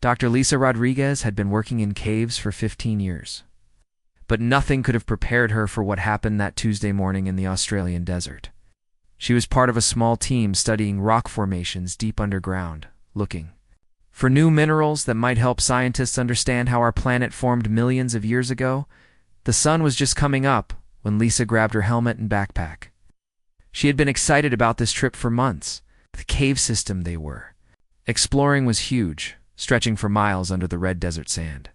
Dr. Lisa Rodriguez had been working in caves for 15 years. But nothing could have prepared her for what happened that Tuesday morning in the Australian desert. She was part of a small team studying rock formations deep underground, looking for new minerals that might help scientists understand how our planet formed millions of years ago. The sun was just coming up when Lisa grabbed her helmet and backpack. She had been excited about this trip for months. The cave system they were exploring was huge, stretching for miles under the red desert sand.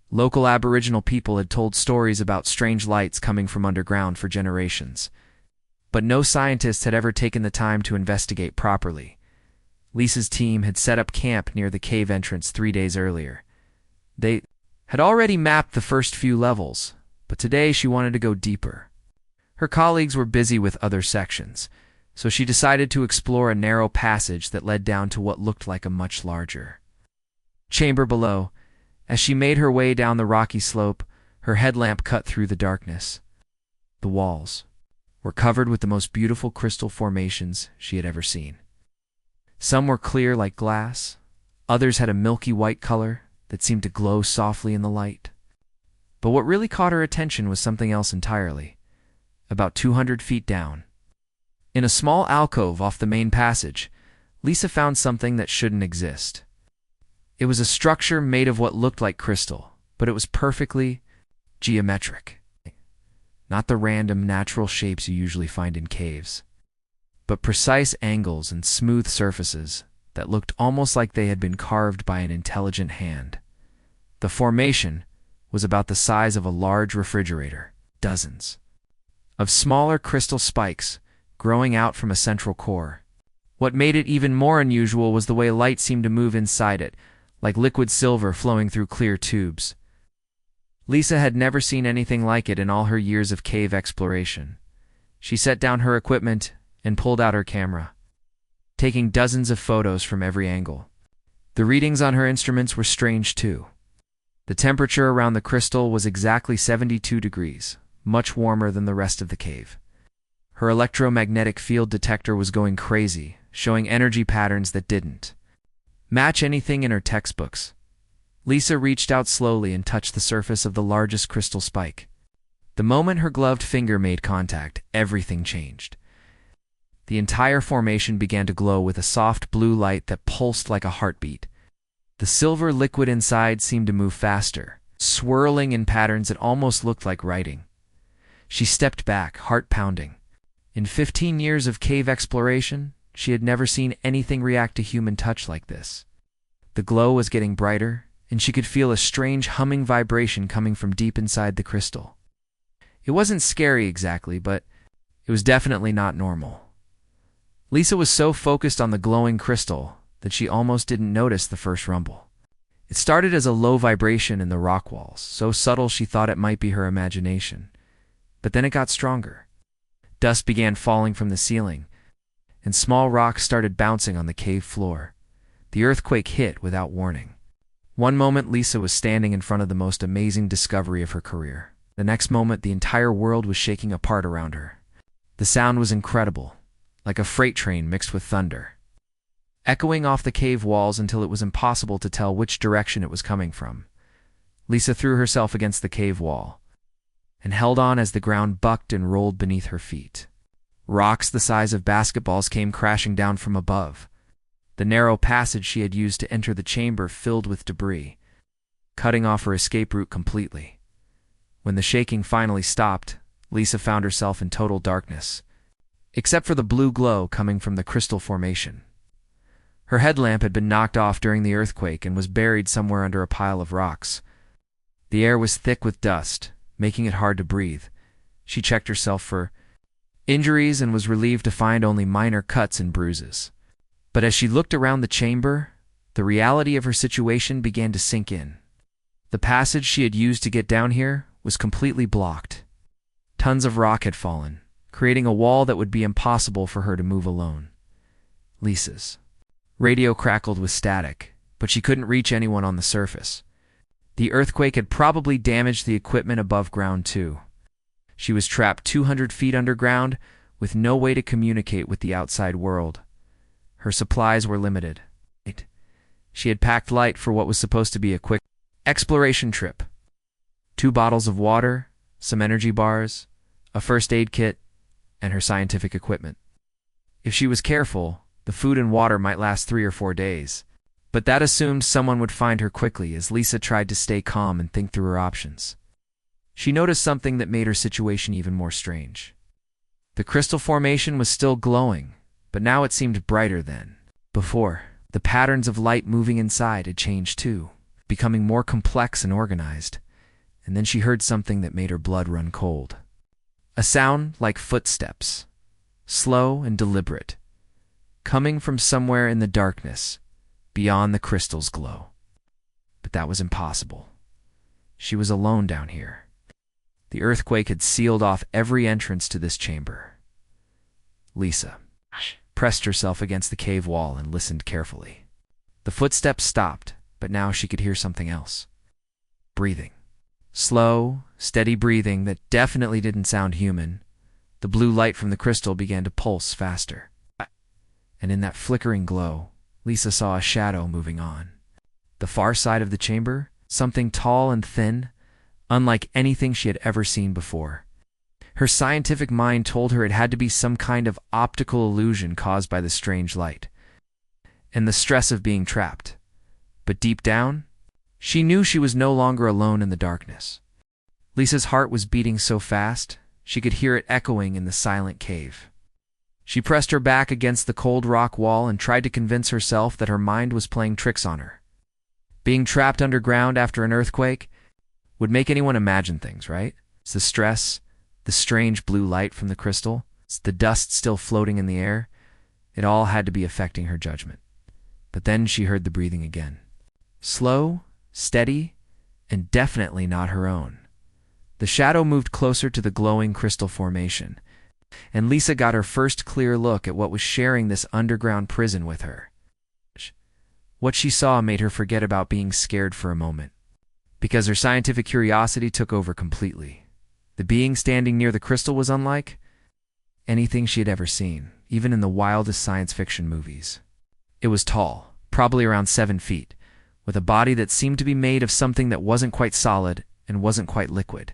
Local Aboriginal people had told stories about strange lights coming from underground for generations, but no scientists had ever taken the time to investigate properly. Lisa's team had set up camp near the cave entrance 3 days earlier. They had already mapped the first few levels, but today she wanted to go deeper. Her colleagues were busy with other sections, so she decided to explore a narrow passage that led down to what looked like a much larger chamber below. As she made her way down the rocky slope, her headlamp cut through the darkness. The walls were covered with the most beautiful crystal formations she had ever seen. Some were clear like glass, others had a milky white color that seemed to glow softly in the light. But what really caught her attention was something else entirely. About 200 feet down, in a small alcove off the main passage, Lisa found something that shouldn't exist. It was a structure made of what looked like crystal, but it was perfectly geometric. Not the random natural shapes you usually find in caves, but precise angles and smooth surfaces that looked almost like they had been carved by an intelligent hand. The formation was about the size of a large refrigerator, dozens of smaller crystal spikes growing out from a central core. What made it even more unusual was the way light seemed to move inside it, like liquid silver flowing through clear tubes. Lisa had never seen anything like it in all her years of cave exploration. She set down her equipment and pulled out her camera, taking dozens of photos from every angle. The readings on her instruments were strange too. The temperature around the crystal was exactly 72 degrees, much warmer than the rest of the cave. Her electromagnetic field detector was going crazy, showing energy patterns that didn't match anything in her textbooks. Lisa reached out slowly and touched the surface of the largest crystal spike. The moment her gloved finger made contact, everything changed. The entire formation began to glow with a soft blue light that pulsed like a heartbeat. The silver liquid inside seemed to move faster, swirling in patterns that almost looked like writing. She stepped back, heart pounding. In 15 years of cave exploration, she had never seen anything react to human touch like this. The glow was getting brighter, and she could feel a strange humming vibration coming from deep inside the crystal. It wasn't scary exactly, but it was definitely not normal. Lisa was so focused on the glowing crystal that she almost didn't notice the first rumble. It started as a low vibration in the rock walls, so subtle she thought it might be her imagination. But then it got stronger. Dust began falling from the ceiling, and small rocks started bouncing on the cave floor. The earthquake hit without warning. One moment Lisa was standing in front of the most amazing discovery of her career. The next moment the entire world was shaking apart around her. The sound was incredible, like a freight train mixed with thunder, echoing off the cave walls until it was impossible to tell which direction it was coming from. Lisa threw herself against the cave wall and held on as the ground bucked and rolled beneath her feet. Rocks the size of basketballs came crashing down from above. The narrow passage she had used to enter the chamber filled with debris, cutting off her escape route completely. When the shaking finally stopped, Lisa found herself in total darkness, except for the blue glow coming from the crystal formation. Her headlamp had been knocked off during the earthquake and was buried somewhere under a pile of rocks. The air was thick with dust, making it hard to breathe. She checked herself for injuries and was relieved to find only minor cuts and bruises. But as she looked around the chamber, the reality of her situation began to sink in. The passage she had used to get down here was completely blocked. Tons of rock had fallen, creating a wall that would be impossible for her to move alone. Lisa's radio crackled with static, but she couldn't reach anyone on the surface. The earthquake had probably damaged the equipment above ground too. She was trapped 200 feet underground with no way to communicate with the outside world. Her supplies were limited. She had packed light for what was supposed to be a quick exploration trip. 2 bottles of water, some energy bars, a first aid kit, and her scientific equipment. If she was careful, the food and water might last 3 or 4 days, but that assumed someone would find her quickly as Lisa tried to stay calm and think through her options. She noticed something that made her situation even more strange. The crystal formation was still glowing, but now it seemed brighter than before. The patterns of light moving inside had changed too, becoming more complex and organized, and then she heard something that made her blood run cold. A sound like footsteps, slow and deliberate, coming from somewhere in the darkness, beyond the crystal's glow. But that was impossible. She was alone down here. The earthquake had sealed off every entrance to this chamber. Lisa pressed herself against the cave wall and listened carefully. The footsteps stopped, but now she could hear something else. Breathing. Slow, steady breathing that definitely didn't sound human. The blue light from the crystal began to pulse faster. And in that flickering glow, Lisa saw a shadow moving on. The far side of the chamber, something tall and thin, unlike anything she had ever seen before. Her scientific mind told her it had to be some kind of optical illusion caused by the strange light and the stress of being trapped. But deep down, she knew she was no longer alone in the darkness. Lisa's heart was beating so fast, she could hear it echoing in the silent cave. She pressed her back against the cold rock wall and tried to convince herself that her mind was playing tricks on her. Being trapped underground after an earthquake would make anyone imagine things, right? It's the stress, the strange blue light from the crystal, it's the dust still floating in the air. It all had to be affecting her judgment. But then she heard the breathing again. Slow, steady, and definitely not her own. The shadow moved closer to the glowing crystal formation, and Lisa got her first clear look at what was sharing this underground prison with her. What she saw made her forget about being scared for a moment, because her scientific curiosity took over completely. The being standing near the crystal was unlike anything she had ever seen, even in the wildest science fiction movies. It was tall, probably around 7 feet, with a body that seemed to be made of something that wasn't quite solid and wasn't quite liquid.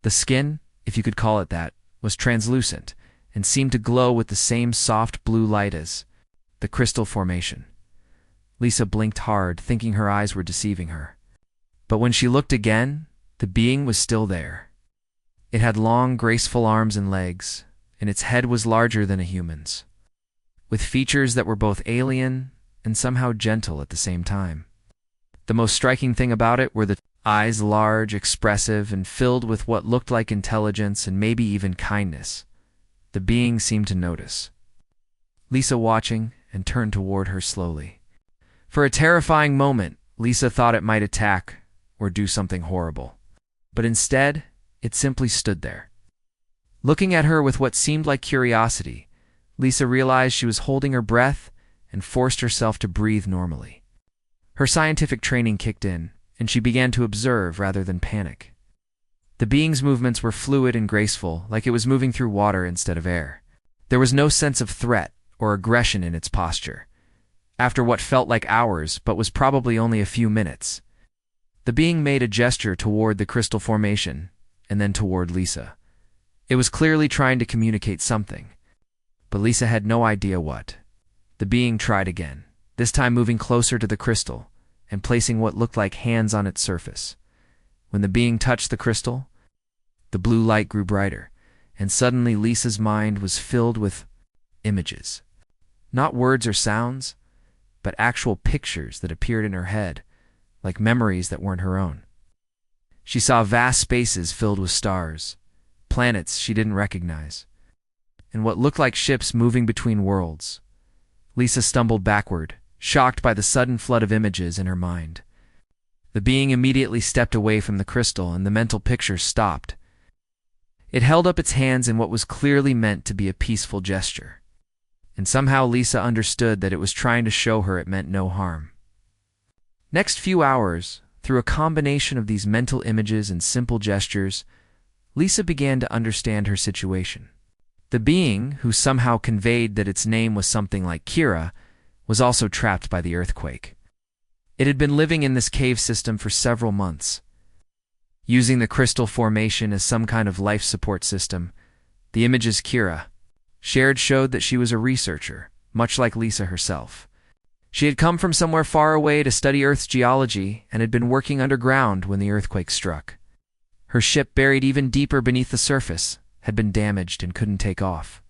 The skin, if you could call it that, was translucent and seemed to glow with the same soft blue light as the crystal formation. Lisa blinked hard, thinking her eyes were deceiving her. But when she looked again, the being was still there. It had long, graceful arms and legs, and its head was larger than a human's, with features that were both alien and somehow gentle at the same time. The most striking thing about it were the eyes, large, expressive, and filled with what looked like intelligence and maybe even kindness. The being seemed to notice Lisa watching and turned toward her slowly. For a terrifying moment, Lisa thought it might attack or do something horrible. But instead, it simply stood there. Looking at her with what seemed like curiosity, Lisa realized she was holding her breath and forced herself to breathe normally. Her scientific training kicked in, and she began to observe rather than panic. The being's movements were fluid and graceful, like it was moving through water instead of air. There was no sense of threat or aggression in its posture. After what felt like hours, but was probably only a few minutes, the being made a gesture toward the crystal formation, and then toward Lisa. It was clearly trying to communicate something, but Lisa had no idea what. The being tried again, this time moving closer to the crystal and placing what looked like hands on its surface. When the being touched the crystal, the blue light grew brighter, and suddenly Lisa's mind was filled with images. Not words or sounds, but actual pictures that appeared in her head, like memories that weren't her own. She saw vast spaces filled with stars, planets she didn't recognize, and what looked like ships moving between worlds. Lisa stumbled backward, shocked by the sudden flood of images in her mind. The being immediately stepped away from the crystal, and the mental picture stopped. It held up its hands in what was clearly meant to be a peaceful gesture, and somehow Lisa understood that it was trying to show her it meant no harm. Next few hours, through a combination of these mental images and simple gestures, Lisa began to understand her situation. The being, who somehow conveyed that its name was something like Kira, was also trapped by the earthquake. It had been living in this cave system for several months, using the crystal formation as some kind of life support system. The images Kira shared showed that she was a researcher, much like Lisa herself. She had come from somewhere far away to study Earth's geology and had been working underground when the earthquake struck. Her ship, buried even deeper beneath the surface, had been damaged and couldn't take off.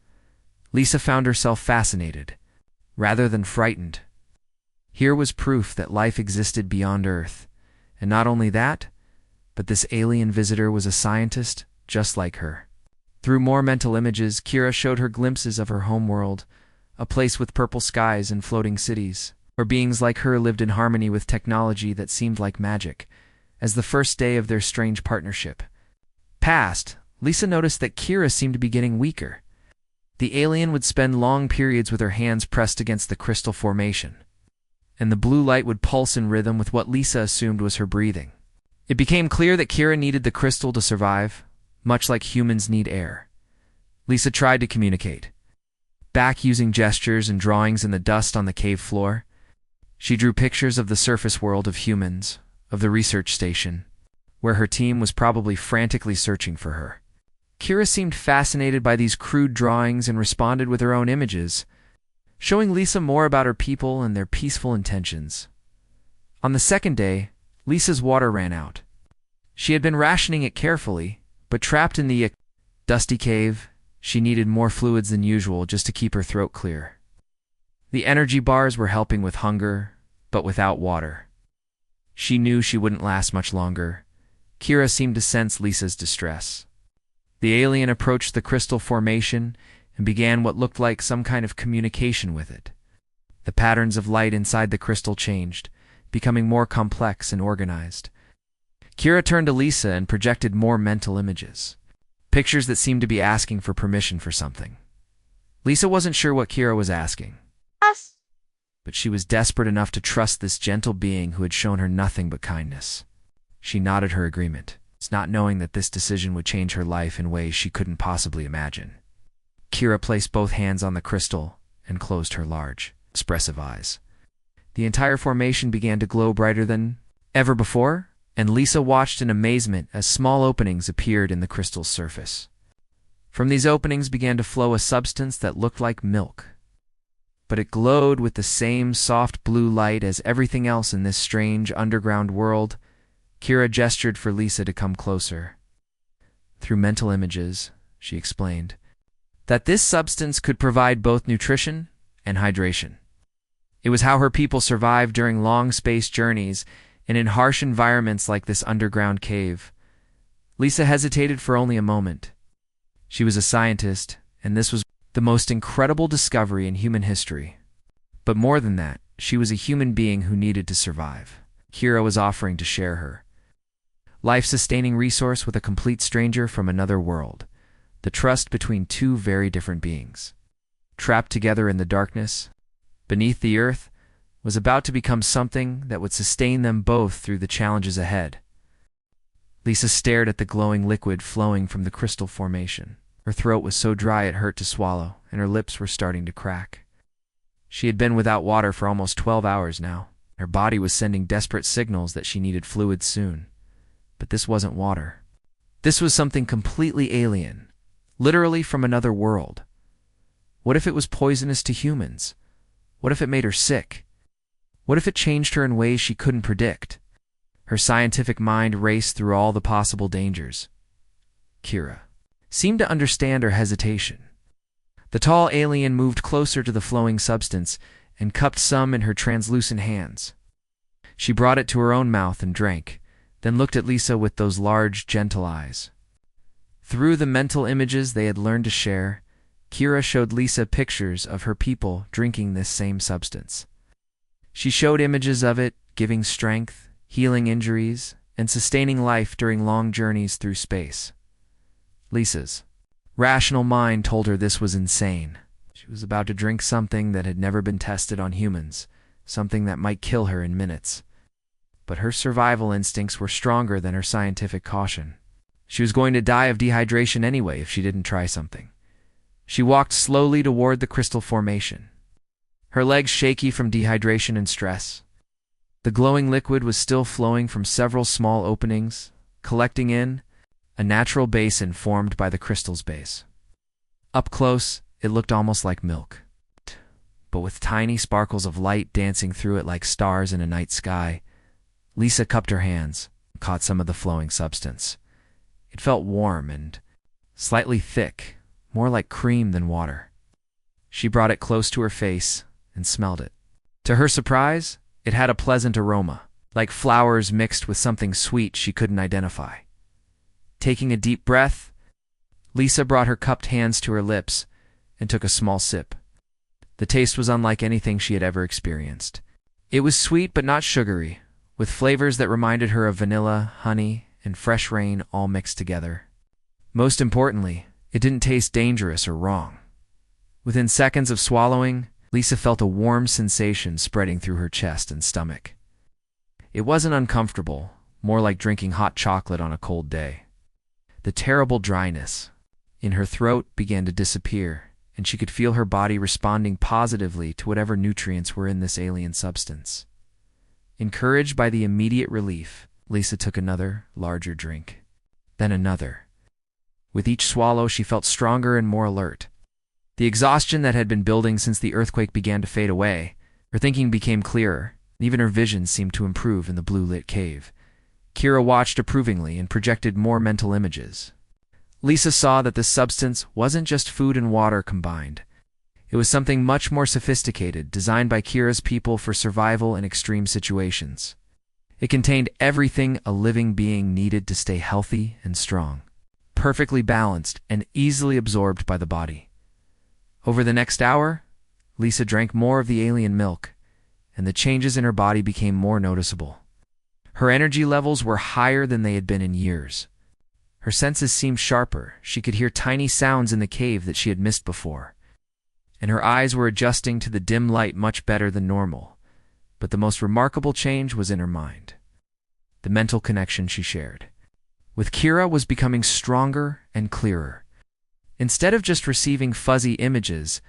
Lisa found herself fascinated, rather than frightened. Here was proof that life existed beyond Earth, and not only that, but this alien visitor was a scientist just like her. Through more mental images, Kira showed her glimpses of her homeworld, a place with purple skies and floating cities, where beings like her lived in harmony with technology that seemed like magic. As the first day of their strange partnership passed, Lisa noticed that Kira seemed to be getting weaker. The alien would spend long periods with her hands pressed against the crystal formation, and the blue light would pulse in rhythm with what Lisa assumed was her breathing. It became clear that Kira needed the crystal to survive, much like humans need air. Lisa tried to communicate, back using gestures and drawings in the dust on the cave floor. She drew pictures of the surface world of humans, of the research station, where her team was probably frantically searching for her. Kira seemed fascinated by these crude drawings and responded with her own images, showing Lisa more about her people and their peaceful intentions. On the second day, Lisa's water ran out. She had been rationing it carefully, but trapped in the dusty cave, she needed more fluids than usual just to keep her throat clear. The energy bars were helping with hunger, but without water. She knew she wouldn't last much longer. Kira seemed to sense Lisa's distress. The alien approached the crystal formation and began what looked like some kind of communication with it. The patterns of light inside the crystal changed, becoming more complex and organized. Kira turned to Lisa and projected more mental images, pictures that seemed to be asking for permission for something. Lisa wasn't sure what Kira was asking, but she was desperate enough to trust this gentle being who had shown her nothing but kindness. She nodded her agreement, not knowing that this decision would change her life in ways she couldn't possibly imagine. Kira placed both hands on the crystal and closed her large, expressive eyes. The entire formation began to glow brighter than ever before, and Lisa watched in amazement as small openings appeared in the crystal's surface. From these openings began to flow a substance that looked like milk, but it glowed with the same soft blue light as everything else in this strange underground world. Kira gestured for Lisa to come closer. Through mental images, she explained that this substance could provide both nutrition and hydration. It was how her people survived during long space journeys and in harsh environments like this underground cave. Lisa hesitated for only a moment. She was a scientist, and this was the most incredible discovery in human history. But more than that, she was a human being who needed to survive. Kira was offering to share her life-sustaining resource with a complete stranger from another world. The trust between two very different beings, trapped together in the darkness, beneath the earth, was about to become something that would sustain them both through the challenges ahead. Lisa stared at the glowing liquid flowing from the crystal formation. Her throat was so dry it hurt to swallow, and her lips were starting to crack. She had been without water for almost 12 hours now. Her body was sending desperate signals that she needed fluids soon. But this wasn't water. This was something completely alien, literally from another world. What if it was poisonous to humans? What if it made her sick? What if it changed her in ways she couldn't predict? Her scientific mind raced through all the possible dangers. Kira seemed to understand her hesitation. The tall alien moved closer to the flowing substance and cupped some in her translucent hands. She brought it to her own mouth and drank, then looked at Lisa with those large, gentle eyes. Through the mental images they had learned to share, Kira showed Lisa pictures of her people drinking this same substance. She showed images of it, giving strength, healing injuries, and sustaining life during long journeys through space. Lisa's rational mind told her this was insane. She was about to drink something that had never been tested on humans, something that might kill her in minutes. But her survival instincts were stronger than her scientific caution. She was going to die of dehydration anyway if she didn't try something. She walked slowly toward the crystal formation, her legs shaky from dehydration and stress. The glowing liquid was still flowing from several small openings, collecting in a natural basin formed by the crystal's base. Up close, it looked almost like milk, but with tiny sparkles of light dancing through it like stars in a night sky. Lisa cupped her hands and caught some of the flowing substance. It felt warm and slightly thick, more like cream than water. She brought it close to her face and smelled it. To her surprise, it had a pleasant aroma, like flowers mixed with something sweet she couldn't identify. Taking a deep breath, Lisa brought her cupped hands to her lips and took a small sip. The taste was unlike anything she had ever experienced. It was sweet but not sugary, with flavors that reminded her of vanilla, honey, and fresh rain all mixed together. Most importantly, it didn't taste dangerous or wrong. Within seconds of swallowing, Lisa felt a warm sensation spreading through her chest and stomach. It wasn't uncomfortable, more like drinking hot chocolate on a cold day. The terrible dryness in her throat began to disappear, and she could feel her body responding positively to whatever nutrients were in this alien substance. Encouraged by the immediate relief, Lisa took another, larger drink. Then another. With each swallow, she felt stronger and more alert. The exhaustion that had been building since the earthquake began to fade away. Her thinking became clearer, and even her vision seemed to improve in the blue-lit cave. Kira watched approvingly and projected more mental images. Lisa saw that this substance wasn't just food and water combined. It was something much more sophisticated, designed by Kira's people for survival in extreme situations. It contained everything a living being needed to stay healthy and strong, perfectly balanced and easily absorbed by the body. Over the next hour, Lisa drank more of the alien milk, and the changes in her body became more noticeable. Her energy levels were higher than they had been in years. Her senses seemed sharper. She could hear tiny sounds in the cave that she had missed before. And her eyes were adjusting to the dim light much better than normal. But the most remarkable change was in her mind. The mental connection she shared with Kira was becoming stronger and clearer. Instead of just receiving fuzzy images,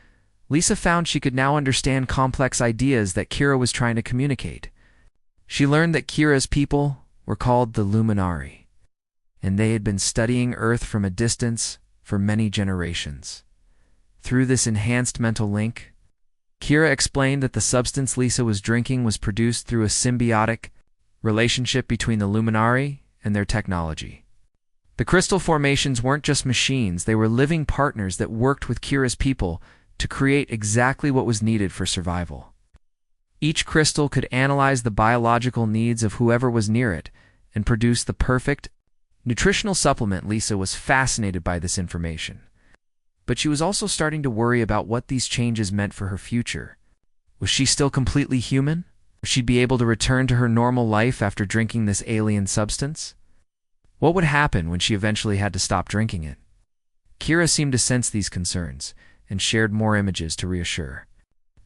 Lisa found she could now understand complex ideas that Kira was trying to communicate. She learned that Kira's people were called the Luminari, and they had been studying Earth from a distance for many generations. Through this enhanced mental link, Kira explained that the substance Lisa was drinking was produced through a symbiotic relationship between the Luminari and their technology. The crystal formations weren't just machines, they were living partners that worked with Kira's people to create exactly what was needed for survival. Each crystal could analyze the biological needs of whoever was near it and produce the perfect nutritional supplement. Lisa was fascinated by this information. But she was also starting to worry about what these changes meant for her future. Was she still completely human? Would she be able to return to her normal life after drinking this alien substance? What would happen when she eventually had to stop drinking it? Kira seemed to sense these concerns and shared more images to reassure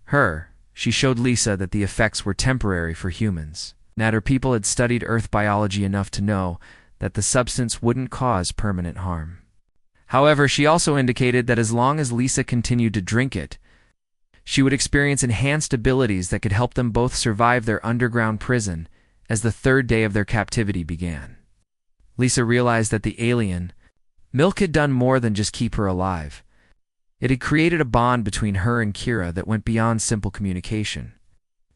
her. She showed Lisa that the effects were temporary for humans, and that her people had studied Earth biology enough to know that the substance wouldn't cause permanent harm. However, she also indicated that as long as Lisa continued to drink it, she would experience enhanced abilities that could help them both survive their underground prison as the third day of their captivity began. Lisa realized that the alien milk had done more than just keep her alive. It had created a bond between her and Kira that went beyond simple communication.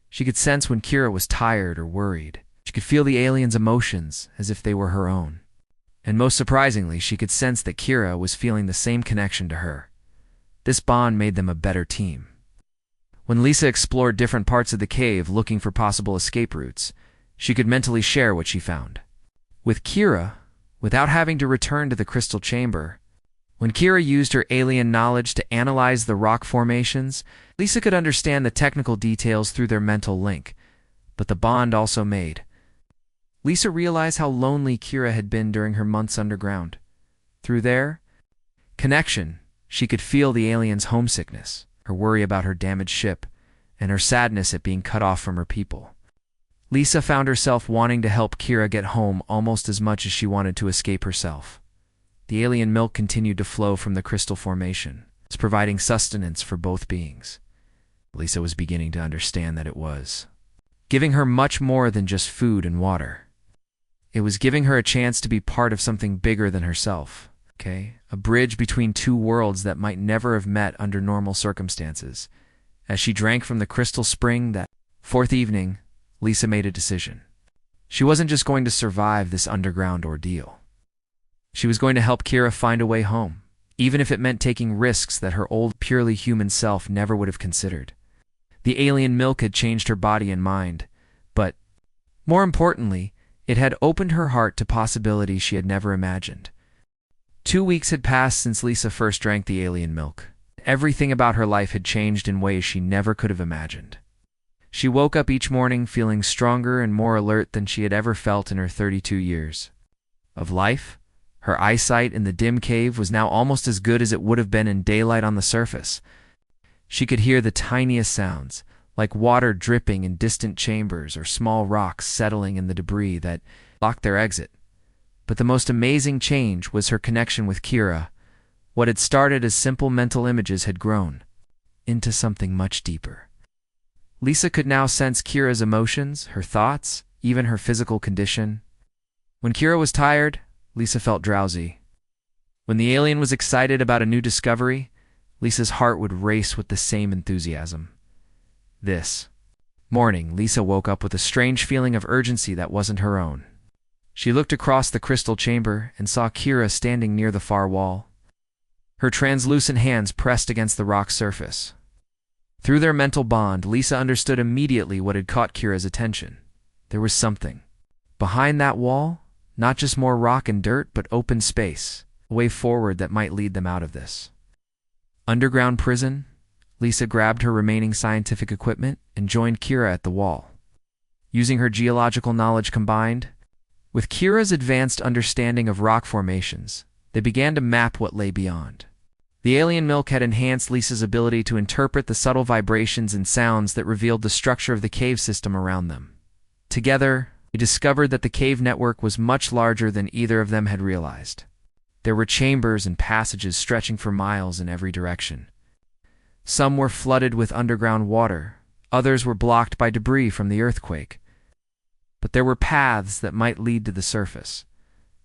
She could sense when Kira was tired or worried. She could feel the alien's emotions as if they were her own. And most surprisingly, she could sense that Kira was feeling the same connection to her. This bond made them a better team. When Lisa explored different parts of the cave looking for possible escape routes, she could mentally share what she found. With Kira, without having to return to the crystal chamber, when Kira used her alien knowledge to analyze the rock formations, Lisa could understand the technical details through their mental link, but the bond also made. Lisa realized how lonely Kira had been during her months underground. Through their connection, she could feel the alien's homesickness, her worry about her damaged ship, and her sadness at being cut off from her people. Lisa found herself wanting to help Kira get home almost as much as she wanted to escape herself. The alien milk continued to flow from the crystal formation, providing sustenance for both beings. Lisa was beginning to understand that it was giving her much more than just food and water. It was giving her a chance to be part of something bigger than herself, okay? A bridge between two worlds that might never have met under normal circumstances. As she drank from the crystal spring that fourth evening, Lisa made a decision. She wasn't just going to survive this underground ordeal. She was going to help Kira find a way home, even if it meant taking risks that her old, purely human self never would have considered. The alien milk had changed her body and mind, but, more importantly, it had opened her heart to possibilities she had never imagined. 2 weeks had passed since Lisa first drank the alien milk. Everything about her life had changed in ways she never could have imagined. She woke up each morning feeling stronger and more alert than she had ever felt in her 32 years of life. Her eyesight in the dim cave was now almost as good as it would have been in daylight on the surface. She could hear the tiniest sounds, like water dripping in distant chambers or small rocks settling in the debris that blocked their exit. But the most amazing change was her connection with Kira. What had started as simple mental images had grown into something much deeper. Lisa could now sense Kira's emotions, her thoughts, even her physical condition. When Kira was tired, Lisa felt drowsy. When the alien was excited about a new discovery, Lisa's heart would race with the same enthusiasm. This morning, Lisa woke up with a strange feeling of urgency that wasn't her own. She looked across the crystal chamber and saw Kira standing near the far wall. Her translucent hands pressed against the rock surface. Through their mental bond, Lisa understood immediately what had caught Kira's attention. There was something behind that wall, not just more rock and dirt, but open space, a way forward that might lead them out of this underground prison. Lisa grabbed her remaining scientific equipment and joined Kira at the wall. Using her geological knowledge combined with Kira's advanced understanding of rock formations, they began to map what lay beyond. The alien milk had enhanced Lisa's ability to interpret the subtle vibrations and sounds that revealed the structure of the cave system around them. Together, they discovered that the cave network was much larger than either of them had realized. There were chambers and passages stretching for miles in every direction. Some were flooded with underground water, others were blocked by debris from the earthquake. But there were paths that might lead to the surface.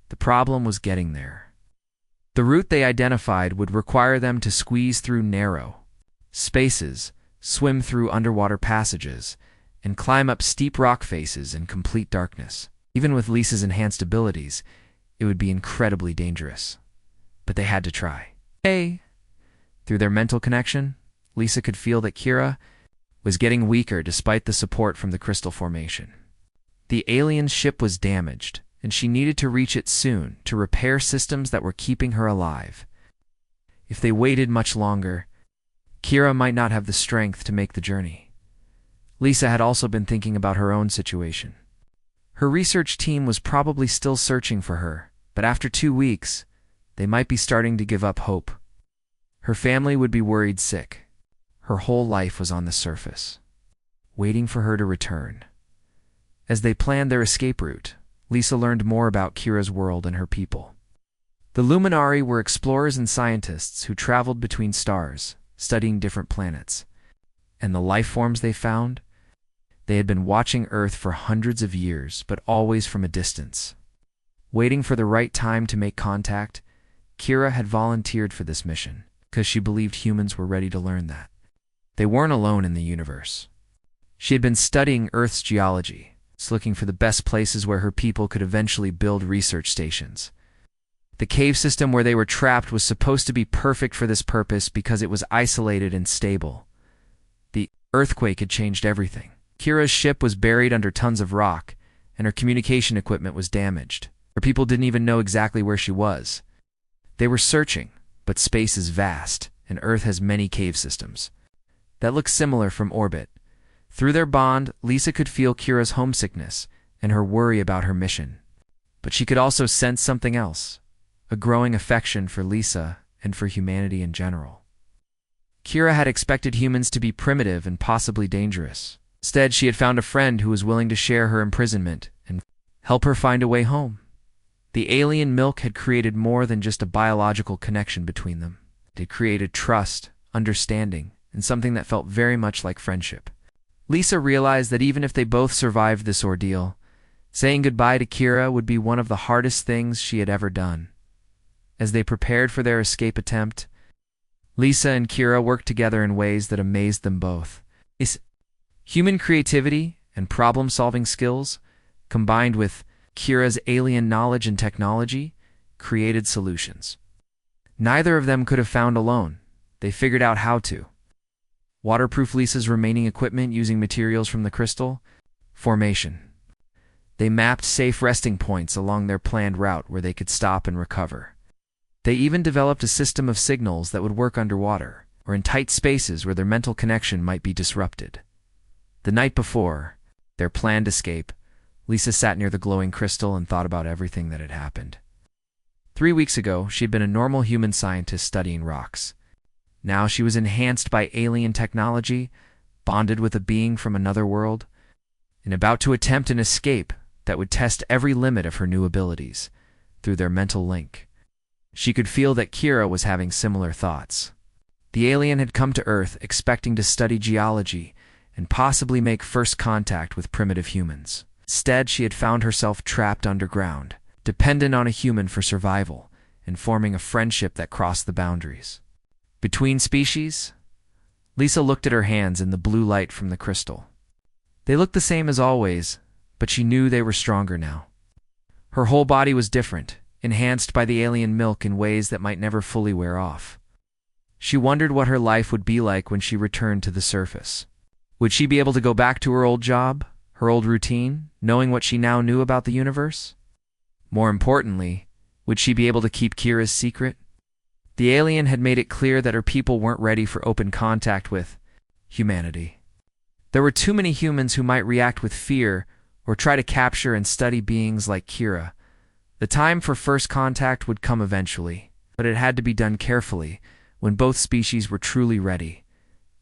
The problem was getting there. The route they identified would require them to squeeze through narrow spaces, swim through underwater passages, and climb up steep rock faces in complete darkness. Even with Lisa's enhanced abilities, it would be incredibly dangerous. But they had to try. Through their mental connection, Lisa could feel that Kira was getting weaker despite the support from the crystal formation. The alien ship was damaged, and she needed to reach it soon to repair systems that were keeping her alive. If they waited much longer, Kira might not have the strength to make the journey. Lisa had also been thinking about her own situation. Her research team was probably still searching for her, but after 2 weeks, they might be starting to give up hope. Her family would be worried sick. Her whole life was on the surface, waiting for her to return. As they planned their escape route, Lisa learned more about Kira's world and her people. The Luminari were explorers and scientists who traveled between stars, studying different planets. And the life forms they found? They had been watching Earth for hundreds of years, but always from a distance. Waiting for the right time to make contact, Kira had volunteered for this mission, because she believed humans were ready to learn that. They weren't alone in the universe. She had been studying Earth's geology, looking for the best places where her people could eventually build research stations. The cave system where they were trapped was supposed to be perfect for this purpose because it was isolated and stable. The earthquake had changed everything. Kira's ship was buried under tons of rock, and her communication equipment was damaged. Her people didn't even know exactly where she was. They were searching, but space is vast, and Earth has many cave systems that look similar from orbit. Through their bond, Lisa could feel Kira's homesickness and her worry about her mission. But she could also sense something else, a growing affection for Lisa and for humanity in general. Kira had expected humans to be primitive and possibly dangerous. Instead, she had found a friend who was willing to share her imprisonment and help her find a way home. The alien milk had created more than just a biological connection between them. It created trust, understanding, and something that felt very much like friendship. Lisa realized that even if they both survived this ordeal, saying goodbye to Kira would be one of the hardest things she had ever done. As they prepared for their escape attempt, Lisa and Kira worked together in ways that amazed them both. Human creativity and problem-solving skills, combined with Kira's alien knowledge and technology, created solutions neither of them could have found alone. They figured out how to waterproof Lisa's remaining equipment using materials from the crystal formation. They mapped safe resting points along their planned route where they could stop and recover. They even developed a system of signals that would work underwater or in tight spaces where their mental connection might be disrupted. The night before their planned escape, Lisa sat near the glowing crystal and thought about everything that had happened. 3 weeks ago, she had been a normal human scientist studying rocks. Now she was enhanced by alien technology, bonded with a being from another world, and about to attempt an escape that would test every limit of her new abilities through their mental link. She could feel that Kira was having similar thoughts. The alien had come to Earth expecting to study geology and possibly make first contact with primitive humans. Instead, she had found herself trapped underground, dependent on a human for survival, and forming a friendship that crossed the boundaries. Between species, Lisa looked at her hands in the blue light from the crystal. They looked the same as always, but she knew they were stronger now. Her whole body was different, enhanced by the alien milk in ways that might never fully wear off. She wondered what her life would be like when she returned to the surface. Would she be able to go back to her old job, her old routine, knowing what she now knew about the universe? More importantly, would she be able to keep Kira's secret? The alien had made it clear that her people weren't ready for open contact with humanity. There were too many humans who might react with fear or try to capture and study beings like Kira. The time for first contact would come eventually, but it had to be done carefully when both species were truly ready.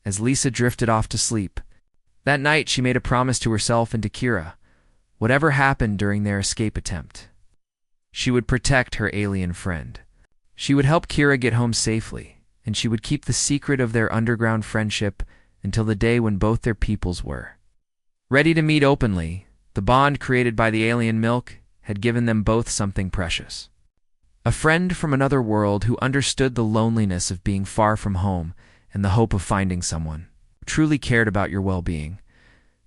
As Lisa drifted off to sleep, that night she made a promise to herself and to Kira. Whatever happened during their escape attempt, she would protect her alien friend. She would help Kira get home safely, and she would keep the secret of their underground friendship until the day when both their peoples were ready to meet openly. The bond created by the alien milk had given them both something precious. A friend from another world who understood the loneliness of being far from home and the hope of finding someone who truly cared about your well-being.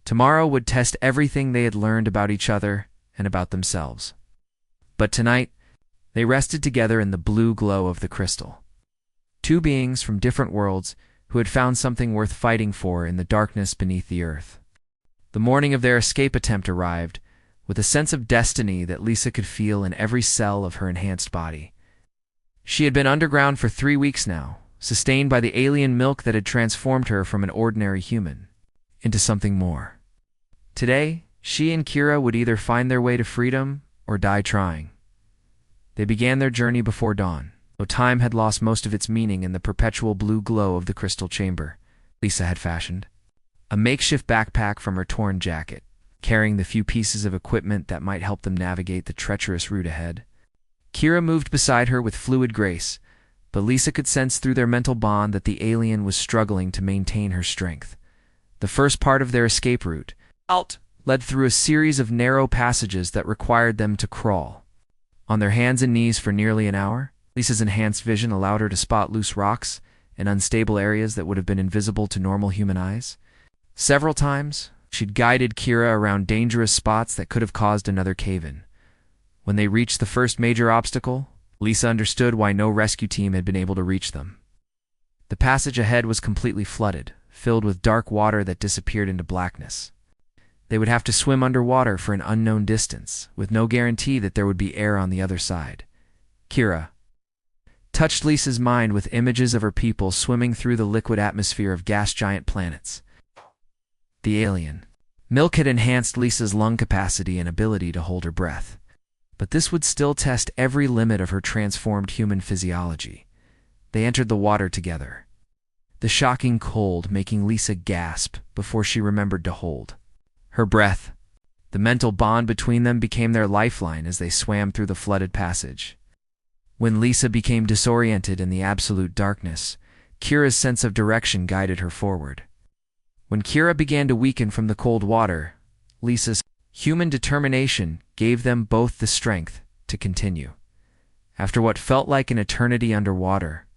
Tomorrow would test everything they had learned about each other and about themselves. But tonight, they rested together in the blue glow of the crystal. Two beings from different worlds who had found something worth fighting for in the darkness beneath the earth. The morning of their escape attempt arrived, with a sense of destiny that Lisa could feel in every cell of her enhanced body. She had been underground for 3 weeks now, sustained by the alien milk that had transformed her from an ordinary human into something more. Today, she and Kira would either find their way to freedom or die trying. They began their journey before dawn, though time had lost most of its meaning in the perpetual blue glow of the crystal chamber. Lisa had fashioned a makeshift backpack from her torn jacket, carrying the few pieces of equipment that might help them navigate the treacherous route ahead. Kira moved beside her with fluid grace, but Lisa could sense through their mental bond that the alien was struggling to maintain her strength. The first part of their escape route led through a series of narrow passages that required them to crawl on their hands and knees for nearly an hour. Lisa's enhanced vision allowed her to spot loose rocks and unstable areas that would have been invisible to normal human eyes. Several times, she'd guided Kira around dangerous spots that could have caused another cave-in. When they reached the first major obstacle, Lisa understood why no rescue team had been able to reach them. The passage ahead was completely flooded, filled with dark water that disappeared into blackness. They would have to swim underwater for an unknown distance, with no guarantee that there would be air on the other side. Kira touched Lisa's mind with images of her people swimming through the liquid atmosphere of gas giant planets. The alien milk had enhanced Lisa's lung capacity and ability to hold her breath, but this would still test every limit of her transformed human physiology. They entered the water together, the shocking cold making Lisa gasp before she remembered to hold her breath. The mental bond between them became their lifeline as they swam through the flooded passage. When Lisa became disoriented in the absolute darkness, Kira's sense of direction guided her forward. When Kira began to weaken from the cold water, Lisa's human determination gave them both the strength to continue. After what felt like an eternity underwater,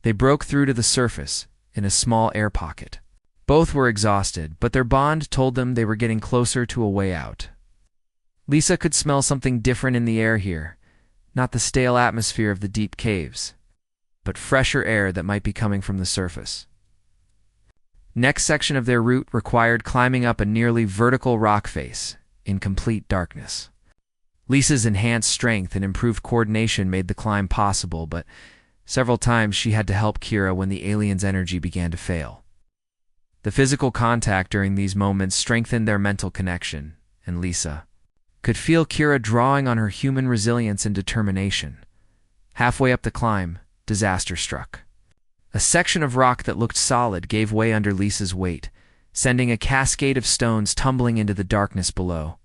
they broke through to the surface in a small air pocket. Both were exhausted, but their bond told them they were getting closer to a way out. Lisa could smell something different in the air here, not the stale atmosphere of the deep caves, but fresher air that might be coming from the surface. Next section of their route required climbing up a nearly vertical rock face in complete darkness. Lisa's enhanced strength and improved coordination made the climb possible, but several times she had to help Kira when the alien's energy began to fail. The physical contact during these moments strengthened their mental connection, and Lisa could feel Kira drawing on her human resilience and determination. Halfway up the climb, disaster struck. A section of rock that looked solid gave way under Lisa's weight, sending a cascade of stones tumbling into the darkness below.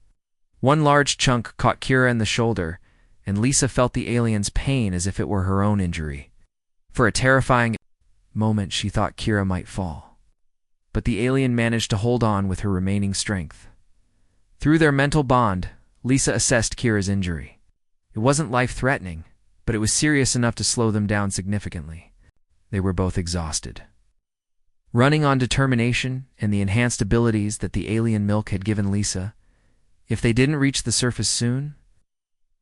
One large chunk caught Kira in the shoulder, and Lisa felt the alien's pain as if it were her own injury. For a terrifying moment, she thought Kira might fall. But the alien managed to hold on with her remaining strength. Through their mental bond, Lisa assessed Kira's injury. It wasn't life-threatening, but it was serious enough to slow them down significantly. They were both exhausted. Running on determination and the enhanced abilities that the alien milk had given Lisa, if they didn't reach the surface soon,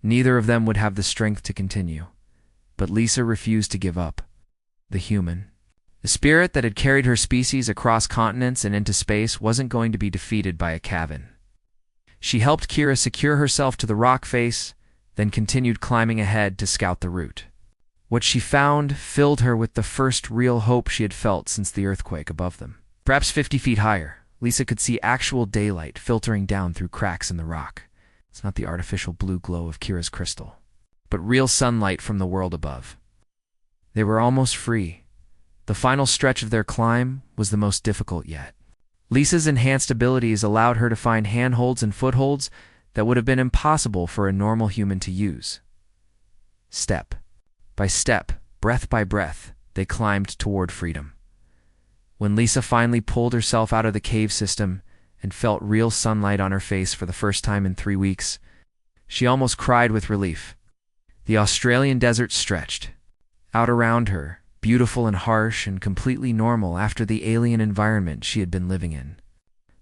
neither of them would have the strength to continue. But Lisa refused to give up. The human, the spirit that had carried her species across continents and into space, wasn't going to be defeated by a cabin. She helped Kira secure herself to the rock face, then continued climbing ahead to scout the route. What she found filled her with the first real hope she had felt since the earthquake above them. Perhaps 50 feet higher, Lisa could see actual daylight filtering down through cracks in the rock. It's not the artificial blue glow of Kira's crystal, but real sunlight from the world above. They were almost free. The final stretch of their climb was the most difficult yet. Lisa's enhanced abilities allowed her to find handholds and footholds that would have been impossible for a normal human to use. Step by step, breath by breath, they climbed toward freedom. When Lisa finally pulled herself out of the cave system and felt real sunlight on her face for the first time in 3 weeks, she almost cried with relief. The Australian desert stretched out around her, beautiful and harsh and completely normal after the alien environment she had been living in.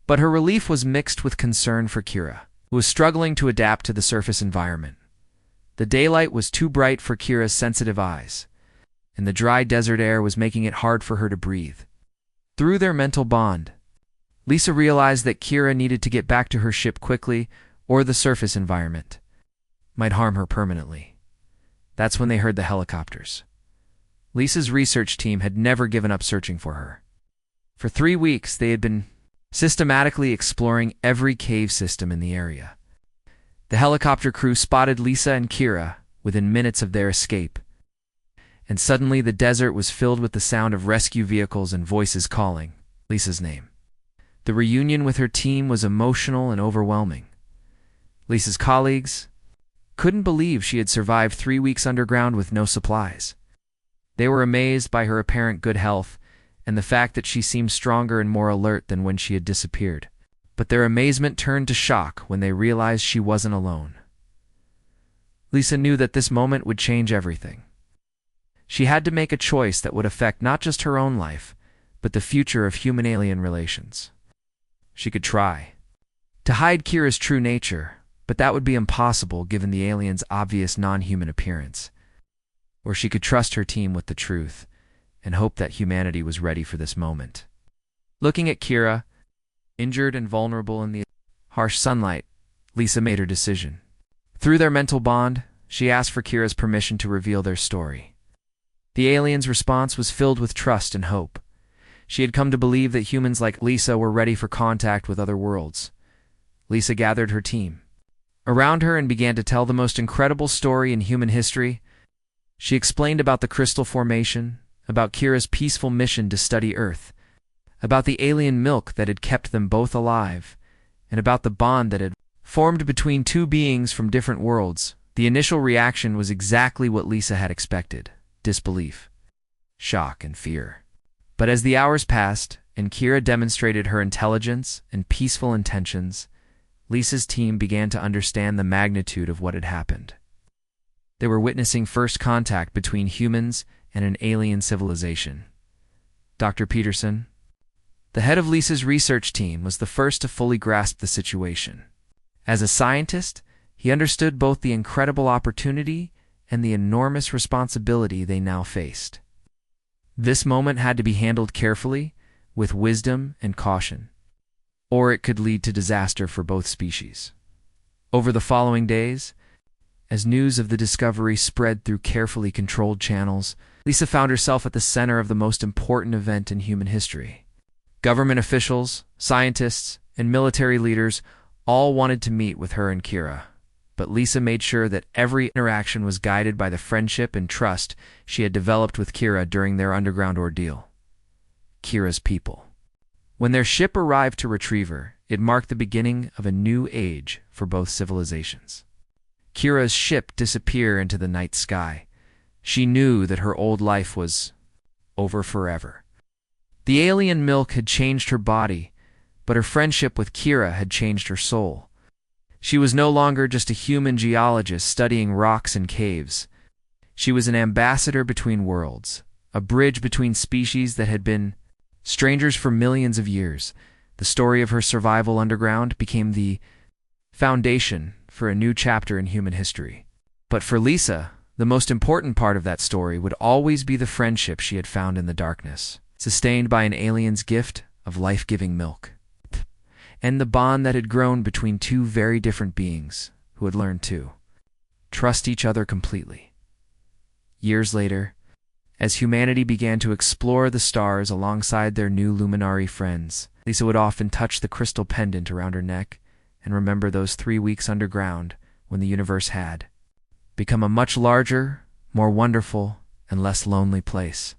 But her relief was mixed with concern for Kira, who was struggling to adapt to the surface environment. The daylight was too bright for Kira's sensitive eyes, and the dry desert air was making it hard for her to breathe. Through their mental bond, Lisa realized that Kira needed to get back to her ship quickly, or the surface environment might harm her permanently. That's when they heard the helicopters. Lisa's research team had never given up searching for her. For 3 weeks, they had been systematically exploring every cave system in the area. The helicopter crew spotted Lisa and Kira within minutes of their escape, and suddenly the desert was filled with the sound of rescue vehicles and voices calling Lisa's name. The reunion with her team was emotional and overwhelming. Lisa's colleagues couldn't believe she had survived 3 weeks underground with no supplies. They were amazed by her apparent good health and the fact that she seemed stronger and more alert than when she had disappeared. But their amazement turned to shock when they realized she wasn't alone. Lisa knew that this moment would change everything. She had to make a choice that would affect not just her own life, but the future of human-alien relations. She could try to hide Kira's true nature, but that would be impossible given the alien's obvious non-human appearance. Or she could trust her team with the truth and hope that humanity was ready for this moment. Looking at Kira, injured and vulnerable in the harsh sunlight, Lisa made her decision. Through their mental bond, she asked for Kira's permission to reveal their story. The alien's response was filled with trust and hope. She had come to believe that humans like Lisa were ready for contact with other worlds. Lisa gathered her team around her and began to tell the most incredible story in human history. She explained about the crystal formation, about Kira's peaceful mission to study Earth, about the alien milk that had kept them both alive, and about the bond that had formed between two beings from different worlds. The initial reaction was exactly what Lisa had expected: disbelief, shock, and fear. But as the hours passed and Kira demonstrated her intelligence and peaceful intentions, Lisa's team began to understand the magnitude of what had happened. They were witnessing first contact between humans and an alien civilization. Dr. Peterson, the head of Lisa's research team, was the first to fully grasp the situation. As a scientist, he understood both the incredible opportunity and the enormous responsibility they now faced. This moment had to be handled carefully, with wisdom and caution, or it could lead to disaster for both species. Over the following days, as news of the discovery spread through carefully controlled channels, Lisa found herself at the center of the most important event in human history. Government officials, scientists, and military leaders all wanted to meet with her and Kira, but Lisa made sure that every interaction was guided by the friendship and trust she had developed with Kira during their underground ordeal. Kira's people. When their ship arrived to retrieve her, it marked the beginning of a new age for both civilizations. Kira's ship disappeared into the night sky. She knew that her old life was over forever. The alien milk had changed her body, but her friendship with Kira had changed her soul. She was no longer just a human geologist studying rocks and caves. She was an ambassador between worlds, a bridge between species that had been strangers for millions of years. The story of her survival underground became the foundation for a new chapter in human history. But for Lisa, the most important part of that story would always be the friendship she had found in the darkness, sustained by an alien's gift of life-giving milk, and the bond that had grown between two very different beings who had learned to trust each other completely. Years later, as humanity began to explore the stars alongside their new luminary friends, Lisa would often touch the crystal pendant around her neck and remember those 3 weeks underground when the universe had become a much larger, more wonderful, and less lonely place.